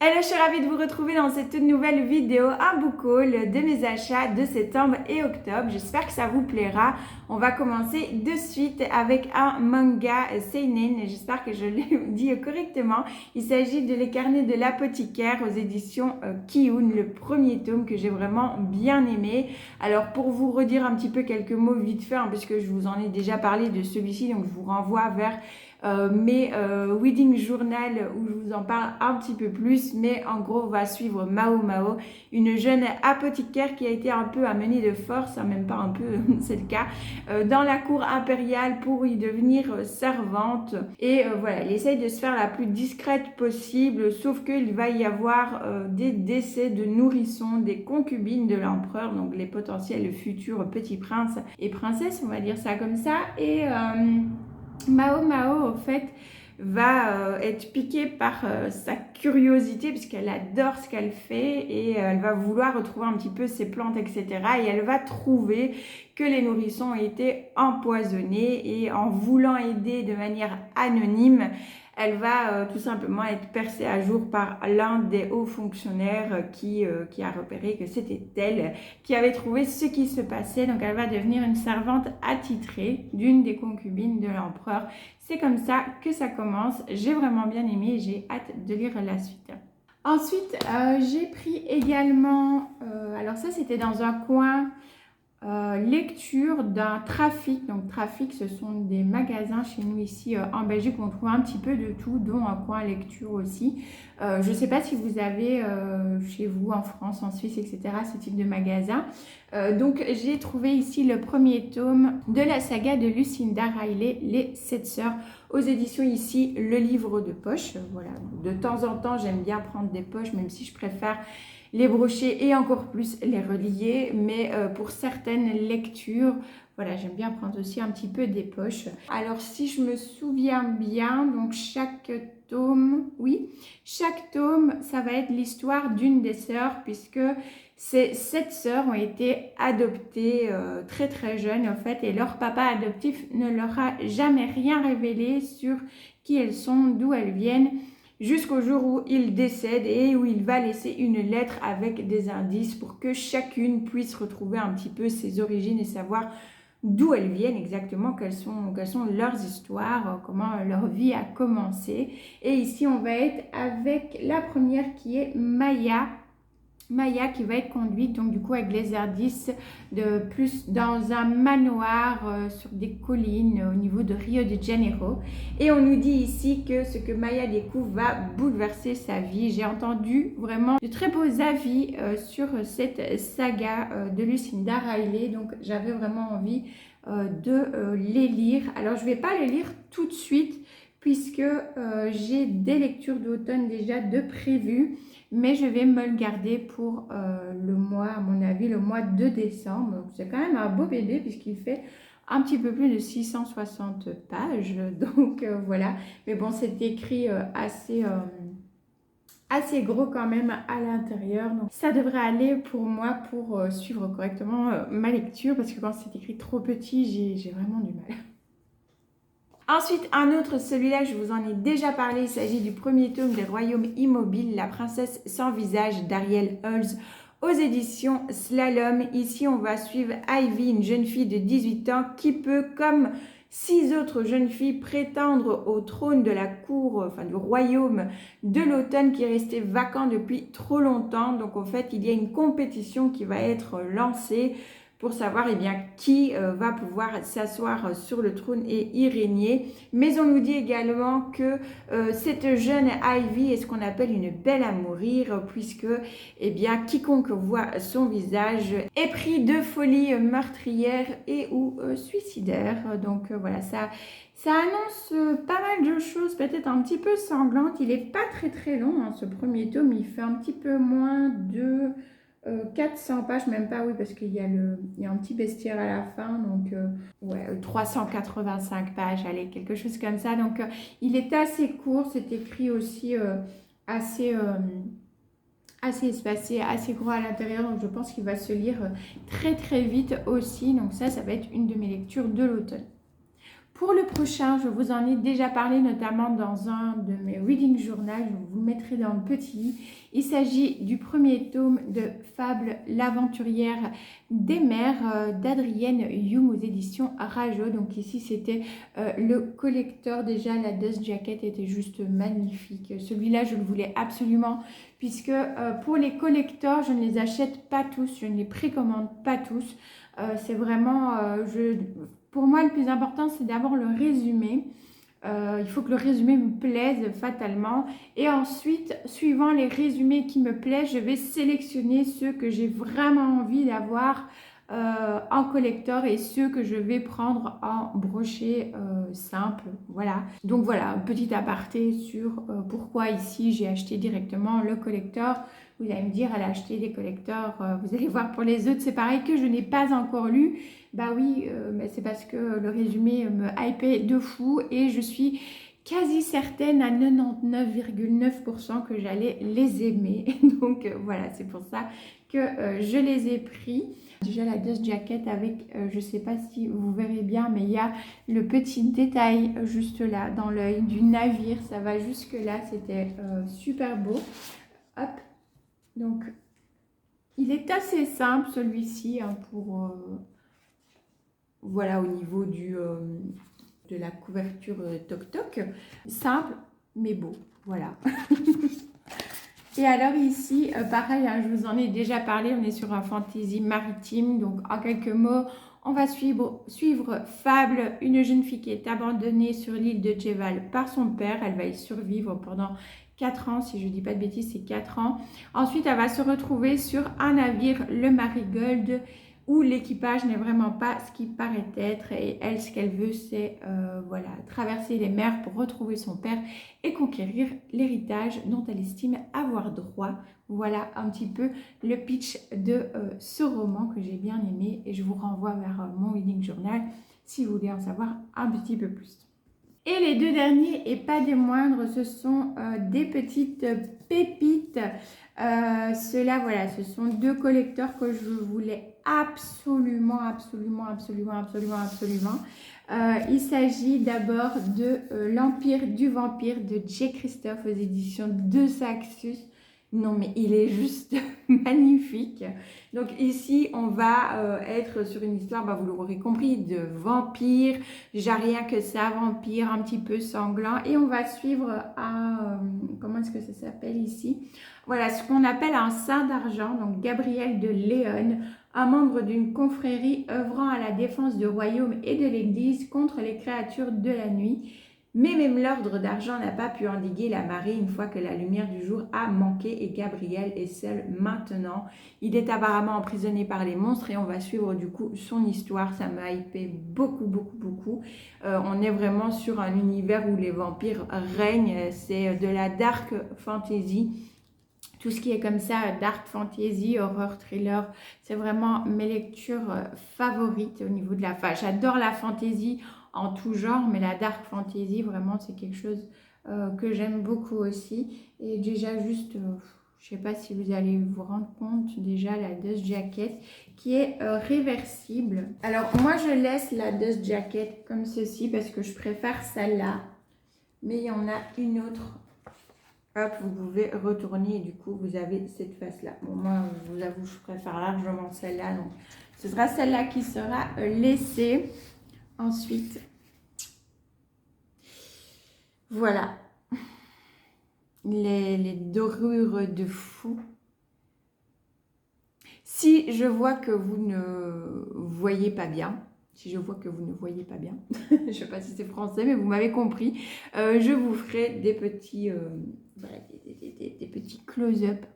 Hello, je suis ravie de vous retrouver dans cette toute nouvelle vidéo, un book haul de mes achats de septembre et octobre. J'espère que ça vous plaira. On va commencer de suite avec un manga seinen. J'espère que je l'ai dit correctement. Il s'agit de Les Carnets de l'apothicaire aux éditions Kiun, le premier tome que j'ai vraiment bien aimé. Alors pour vous redire un petit peu quelques mots vite fait, puisque je vous en ai déjà parlé de celui-ci, donc je vous renvoie vers mes reading journal où je vous en parle un petit peu plus, mais en gros on va suivre Mao Mao, une jeune apothicaire qui a été un peu amenée de force, même pas un peu, c'est le cas, dans la cour impériale pour y devenir servante, et voilà, elle essaye de se faire la plus discrète possible, sauf qu'il va y avoir des décès de nourrissons, des concubines de l'empereur, donc les potentiels futurs petits princes et princesses, on va dire ça comme ça, et Mao Mao, en fait, va être piquée par sa curiosité puisqu'elle adore ce qu'elle fait et elle va vouloir retrouver un petit peu ses plantes, etc. Et elle va trouver que les nourrissons ont été empoisonnés et en voulant aider de manière anonyme, elle va tout simplement être percée à jour par l'un des hauts fonctionnaires qui a repéré que c'était elle qui avait trouvé ce qui se passait. Donc elle va devenir une servante attitrée d'une des concubines de l'empereur. C'est comme ça que ça commence. J'ai vraiment bien aimé et j'ai hâte de lire la suite. Ensuite, j'ai pris également, alors ça c'était dans un coin lecture d'un Trafic. Donc Trafic, ce sont des magasins chez nous ici en Belgique où on trouve un petit peu de tout, dont un coin lecture aussi. Je ne sais pas si vous avez chez vous en France, en Suisse, etc. ce type de magasin. Donc j'ai trouvé ici le premier tome de la saga de Lucinda Riley, Les 7 Sœurs, aux éditions ici Le Livre de Poche. Voilà, de temps en temps j'aime bien prendre des poches, même si je préfère les brocher et encore plus les relier, mais pour certaines lectures, voilà, j'aime bien prendre aussi un petit peu des poches. Alors si je me souviens bien, donc chaque tome, ça va être l'histoire d'une des sœurs, puisque ces 7 sœurs ont été adoptées très très jeunes en fait, et leur papa adoptif ne leur a jamais rien révélé sur qui elles sont, d'où elles viennent, jusqu'au jour où il décède et où il va laisser une lettre avec des indices pour que chacune puisse retrouver un petit peu ses origines et savoir d'où elles viennent exactement, quelles sont leurs histoires, comment leur vie a commencé. Et ici, on va être avec la première qui est Maya. Maya qui va être conduite donc du coup avec les indices de plus dans un manoir sur des collines au niveau de Rio de Janeiro, et on nous dit ici que ce que Maya découvre va bouleverser sa vie. J'ai entendu vraiment de très beaux avis sur cette saga de Lucinda Riley, donc j'avais vraiment envie de les lire. Alors je vais pas les lire tout de suite puisque j'ai des lectures d'automne déjà de prévues, mais je vais me le garder pour le mois, à mon avis, le mois de décembre. C'est quand même un beau bébé puisqu'il fait un petit peu plus de 660 pages. Donc voilà. Mais bon, c'est écrit assez gros quand même à l'intérieur. Donc ça devrait aller pour moi pour suivre correctement ma lecture, parce que quand c'est écrit trop petit, j'ai vraiment du mal. Ensuite, un autre, celui-là, je vous en ai déjà parlé, il s'agit du premier tome des Royaumes Immobiles, La princesse sans visage d'Ariel Holz, aux éditions Slalom. Ici, on va suivre Ivy, une jeune fille de 18 ans qui peut, comme 6 autres jeunes filles, prétendre au trône de la cour, enfin du royaume de l'automne qui est resté vacant depuis trop longtemps. Donc en fait, il y a une compétition qui va être lancée pour savoir qui va pouvoir s'asseoir sur le trône et y régner. Mais on nous dit également que cette jeune Ivy est ce qu'on appelle une belle à mourir, puisque quiconque voit son visage est pris de folie meurtrière et ou suicidaire. Donc voilà, ça annonce pas mal de choses, peut-être un petit peu sanglantes. Il n'est pas très très long, ce premier tome, il fait un petit peu moins de 400 pages, même pas, oui, parce qu'il y a un petit bestiaire à la fin, donc 385 pages, allez, quelque chose comme ça. Donc il est assez court, c'est écrit aussi assez espacé, assez gros à l'intérieur, donc je pense qu'il va se lire très très vite aussi. Donc ça va être une de mes lectures de l'automne. Pour le prochain, je vous en ai déjà parlé notamment dans un de mes reading journal, je vous le mettrai dans le petit. Il s'agit du premier tome de Fable l'aventurière des mers d'Adrienne Hume aux éditions Rajo. Donc ici c'était le collecteur, déjà la dust jacket était juste magnifique. Celui-là je le voulais absolument puisque pour les collecteurs je ne les achète pas tous, je ne les précommande pas tous. C'est vraiment... Pour moi, le plus important, c'est d'abord le résumé. Il faut que le résumé me plaise fatalement. Et ensuite, suivant les résumés qui me plaisent, je vais sélectionner ceux que j'ai vraiment envie d'avoir en collector et ceux que je vais prendre en brochet simple. Voilà. Donc voilà, un petit aparté sur pourquoi ici j'ai acheté directement le collector. Vous allez me dire, elle a acheté des collecteurs. Vous allez voir pour les autres, c'est pareil que je n'ai pas encore lu. Bah oui, mais c'est parce que le résumé me hypait de fou et je suis quasi certaine à 99,9% que j'allais les aimer. Donc voilà, c'est pour ça que je les ai pris. Déjà la dust jacket avec, je ne sais pas si vous verrez bien, mais il y a le petit détail juste là dans l'œil du navire. Ça va jusque là, c'était super beau. Hop, donc il est assez simple celui-ci hein, pour... voilà, au niveau de la couverture Toc Toc. Simple, mais beau. Voilà. Et alors ici, pareil, hein, je vous en ai déjà parlé, on est sur un fantasy maritime. Donc, en quelques mots, on va suivre Fable, une jeune fille qui est abandonnée sur l'île de Djeval par son père. Elle va y survivre pendant 4 ans, si je ne dis pas de bêtises, c'est 4 ans. Ensuite, elle va se retrouver sur un navire, le Marigold, où l'équipage n'est vraiment pas ce qu'il paraît être. Et elle, ce qu'elle veut, c'est voilà, traverser les mers pour retrouver son père et conquérir l'héritage dont elle estime avoir droit. Voilà un petit peu le pitch de ce roman que j'ai bien aimé. Et je vous renvoie vers mon reading journal si vous voulez en savoir un petit peu plus. Et les deux derniers, et pas des moindres, ce sont des petites pépites. Ceux-là, voilà, ce sont deux collecteurs que je voulais absolument. Il s'agit d'abord de L'Empire du Vampire de J. Christophe aux éditions de Saxus. Non, mais il est juste magnifique. Donc ici, on va être sur une histoire, bah, vous l'aurez compris, de vampire. J'ai rien que ça, vampire, un petit peu sanglant. Et on va suivre un... comment est-ce que ça s'appelle ici? Voilà, ce qu'on appelle un saint d'argent, donc Gabriel de Léon, un membre d'une confrérie œuvrant à la défense du royaume et de l'église contre les créatures de la nuit. Mais même l'ordre d'argent n'a pas pu endiguer la marée une fois que la lumière du jour a manqué et Gabriel est seul maintenant. Il est apparemment emprisonné par les monstres et on va suivre du coup son histoire. Ça m'a hypé beaucoup. On est vraiment sur un univers où les vampires règnent. C'est de la dark fantasy. Tout ce qui est comme ça, dark fantasy, horror, thriller, c'est vraiment mes lectures favorites au niveau de la... Enfin, j'adore la fantasy en tout genre, mais la dark fantasy, vraiment, c'est quelque chose que j'aime beaucoup aussi. Et déjà, juste, je sais pas si vous allez vous rendre compte, déjà, la dust jacket qui est réversible. Alors, moi, je laisse la dust jacket comme ceci parce que je préfère celle-là. Mais il y en a une autre. Hop, vous pouvez retourner et du coup, vous avez cette face-là. Bon, moi, je vous avoue, je préfère largement celle-là. Donc, ce sera celle-là qui sera laissée. Ensuite, voilà. Les dorures de fou. Si je vois que vous ne voyez pas bien, je ne sais pas si c'est français, mais vous m'avez compris, je vous ferai des petits, des petits close-up.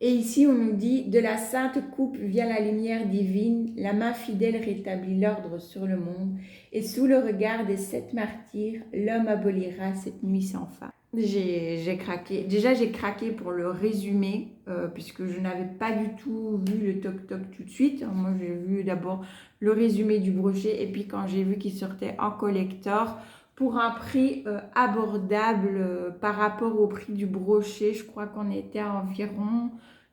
Et ici, on nous dit, de la sainte coupe vient la lumière divine, la main fidèle rétablit l'ordre sur le monde, et sous le regard des 7 martyrs, l'homme abolira cette nuit sans fin. J'ai craqué. Déjà, j'ai craqué pour le résumé, puisque je n'avais pas du tout vu le toc-toc tout de suite. Moi, j'ai vu d'abord le résumé du brochet, et puis quand j'ai vu qu'il sortait en collector, pour un prix abordable par rapport au prix du brochet, je crois qu'on était à environ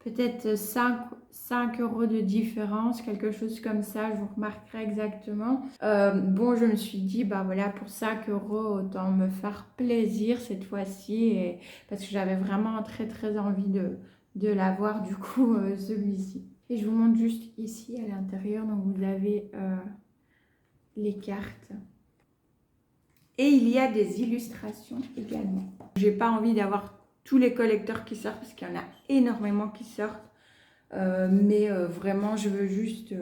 peut-être 5 euros de différence, quelque chose comme ça, je vous remarquerai exactement. Bon, je me suis dit, bah voilà, pour 5 euros, autant me faire plaisir cette fois-ci, parce que j'avais vraiment très très envie de l'avoir, du coup, celui-ci. Et je vous montre juste ici à l'intérieur, donc vous avez les cartes. Et il y a des illustrations également. J'ai pas envie d'avoir tous les collecteurs qui sortent, parce qu'il y en a énormément qui sortent. Mais vraiment, je veux juste...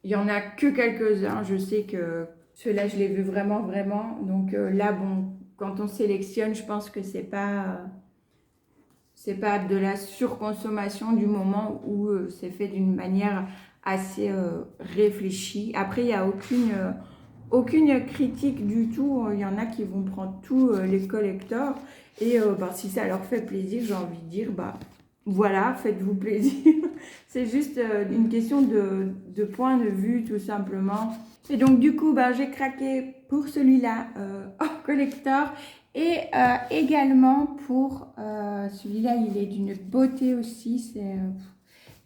il y en a que quelques-uns. Je sais que ceux-là, je les veux vraiment, vraiment. Donc là, bon, quand on sélectionne, je pense que c'est pas de la surconsommation du moment où c'est fait d'une manière assez réfléchie. Après, il n'y a aucune critique du tout. Il y en a qui vont prendre tous les collectors. Et bah, si ça leur fait plaisir, j'ai envie de dire, bah voilà, faites-vous plaisir. C'est juste une question de point de vue, tout simplement. Et donc, du coup, bah, j'ai craqué pour celui-là en collector. Et également pour celui-là, il est d'une beauté aussi. C'est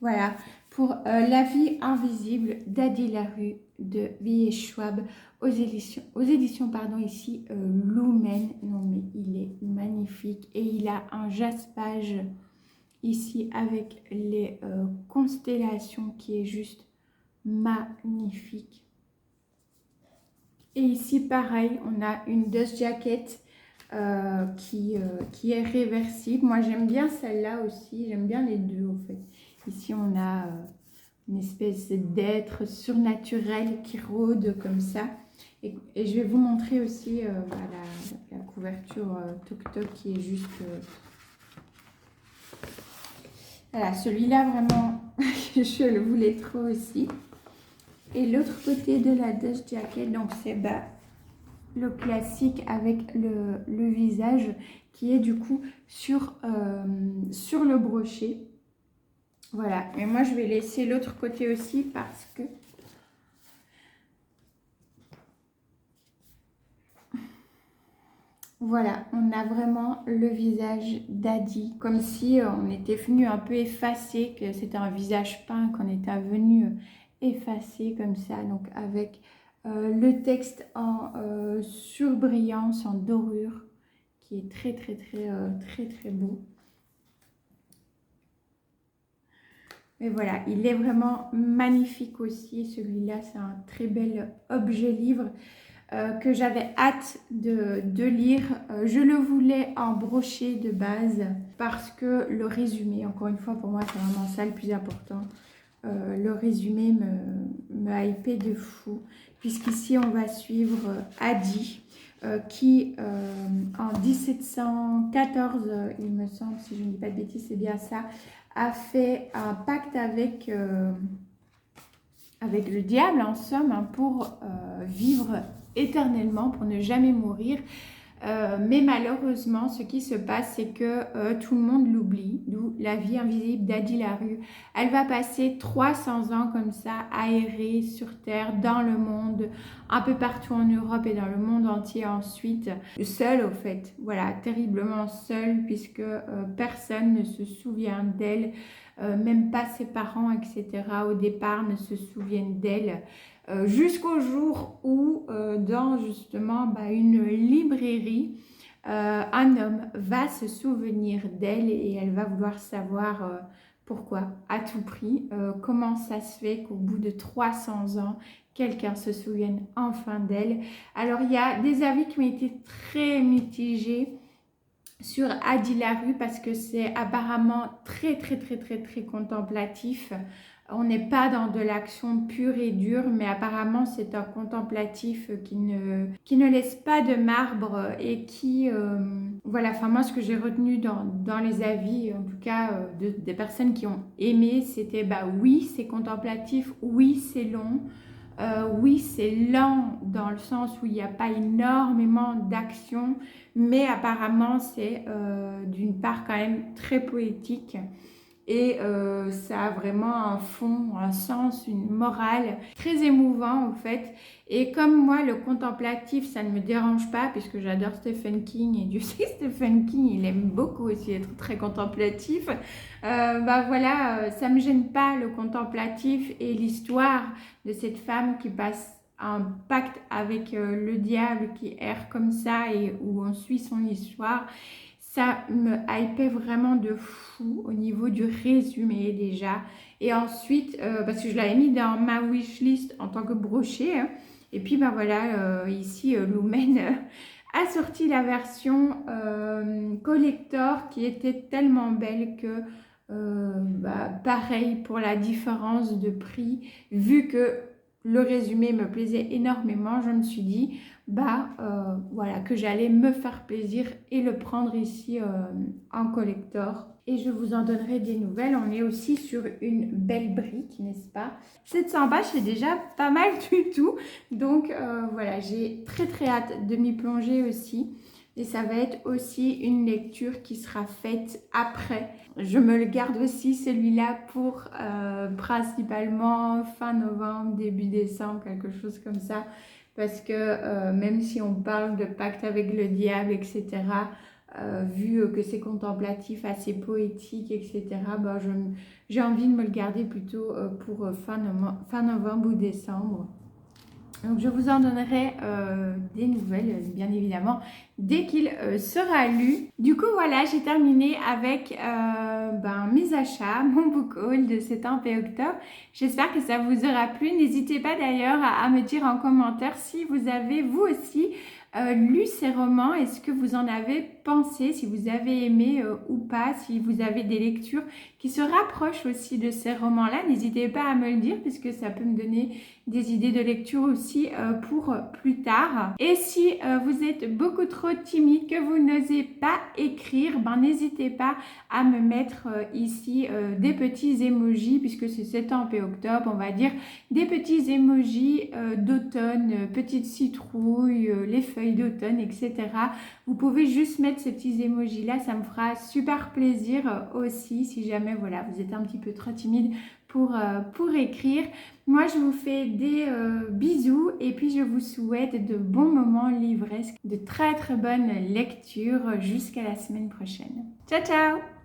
voilà, pour La vie invisible d'Adi Larue de V.E. Schwab aux éditions pardon, ici Lumen. Non mais il est magnifique et il a un jaspage ici avec les constellations qui est juste magnifique. Et ici pareil, on a une dust jacket qui est réversible. Moi j'aime bien celle-là aussi, j'aime bien les deux en fait. Ici on a une espèce d'être surnaturel qui rôde comme ça. Et je vais vous montrer aussi bah, la couverture Tok Tok qui est juste... Voilà, celui-là vraiment, je le voulais trop aussi. Et l'autre côté de la dust jacket, donc c'est bah, le classique avec le visage qui est du coup sur le brochet. Voilà, et moi je vais laisser l'autre côté aussi parce que voilà, on a vraiment le visage d'Adi, comme si on était venu un peu effacer, que c'était un visage peint, qu'on était venu effacer comme ça, donc avec le texte en surbrillance, en dorure, qui est très très très très très beau. Mais voilà, il est vraiment magnifique aussi, celui-là, c'est un très bel objet livre. Que j'avais hâte de lire. Je le voulais en brochet de base parce que le résumé, encore une fois pour moi c'est vraiment ça le plus important, le résumé me hypait de fou, puisqu'ici on va suivre Adi qui en 1714, il me semble, si je ne dis pas de bêtises, c'est bien ça, a fait un pacte avec le diable en somme, hein, pour vivre éternellement, pour ne jamais mourir. Mais malheureusement, ce qui se passe, c'est que tout le monde l'oublie, d'où La vie invisible d'Adi Larue. Elle va passer 300 ans comme ça, à errer sur Terre, dans le monde, un peu partout en Europe et dans le monde entier ensuite. Seule, au fait, voilà, terriblement seule, puisque personne ne se souvient d'elle, même pas ses parents, etc. au départ ne se souviennent d'elle. Jusqu'au jour où, dans justement une librairie, un homme va se souvenir d'elle et elle va vouloir savoir pourquoi, à tout prix, comment ça se fait qu'au bout de 300 ans, quelqu'un se souvienne enfin d'elle. Alors, il y a des avis qui ont été très mitigés sur Adi Larue parce que c'est apparemment très très très très très contemplatif. On n'est pas dans de l'action pure et dure, mais apparemment c'est un contemplatif qui ne laisse pas de marbre et qui... voilà, enfin moi ce que j'ai retenu dans les avis, en tout cas des personnes qui ont aimé, c'était bah oui c'est contemplatif, oui c'est long, oui c'est lent dans le sens où il n'y a pas énormément d'action, mais apparemment c'est d'une part quand même très poétique. et ça a vraiment un fond, un sens, une morale très émouvant en fait. Et comme moi, le contemplatif, ça ne me dérange pas puisque j'adore Stephen King et Dieu sait que Stephen King, il aime beaucoup aussi être très contemplatif. Bah voilà, ça me gêne pas le contemplatif et l'histoire de cette femme qui passe un pacte avec le diable, qui erre comme ça et où on suit son histoire. Ça me hypait vraiment de fou au niveau du résumé déjà. Et ensuite, parce que je l'avais mis dans ma wishlist en tant que brochet, hein. Et puis ben voilà, ici Lumen a sorti la version collector qui était tellement belle que pareil pour la différence de prix, vu que le résumé me plaisait énormément, je me suis dit voilà, que j'allais me faire plaisir et le prendre ici en collector. Et je vous en donnerai des nouvelles. On est aussi sur une belle brique, n'est-ce pas? 700 pages, c'est déjà pas mal du tout. Donc voilà, j'ai très hâte de m'y plonger aussi. Et ça va être aussi une lecture qui sera faite après. Je me le garde aussi celui-là pour principalement fin novembre, début décembre, quelque chose comme ça. Parce que même si on parle de pacte avec le diable, etc., vu que c'est contemplatif, assez poétique, etc., j'ai envie de me le garder plutôt pour fin novembre ou décembre. Donc je vous en donnerai des nouvelles, bien évidemment, dès qu'il sera lu. Du coup, voilà, j'ai terminé avec mes achats, mon book haul de septembre et octobre. J'espère que ça vous aura plu. N'hésitez pas d'ailleurs à me dire en commentaire si vous avez, vous aussi, lu ces romans. Est-ce que vous en avez pensé, si vous avez aimé ou pas, si vous avez des lectures qui se rapprochent aussi de ces romans-là. N'hésitez pas à me le dire puisque ça peut me donner des idées de lecture aussi pour plus tard. Et si vous êtes beaucoup trop timide, que vous n'osez pas écrire, n'hésitez pas à me mettre ici des petits emojis, puisque c'est septembre et octobre, on va dire des petits emojis d'automne, petites citrouilles, les feuilles d'automne, etc. Vous pouvez juste mettre ces petits emojis là, ça me fera super plaisir aussi si jamais voilà, vous êtes un petit peu trop timide pour écrire. Moi, je vous fais des bisous et puis je vous souhaite de bons moments livresques, de très bonnes lectures jusqu'à la semaine prochaine. Ciao, ciao!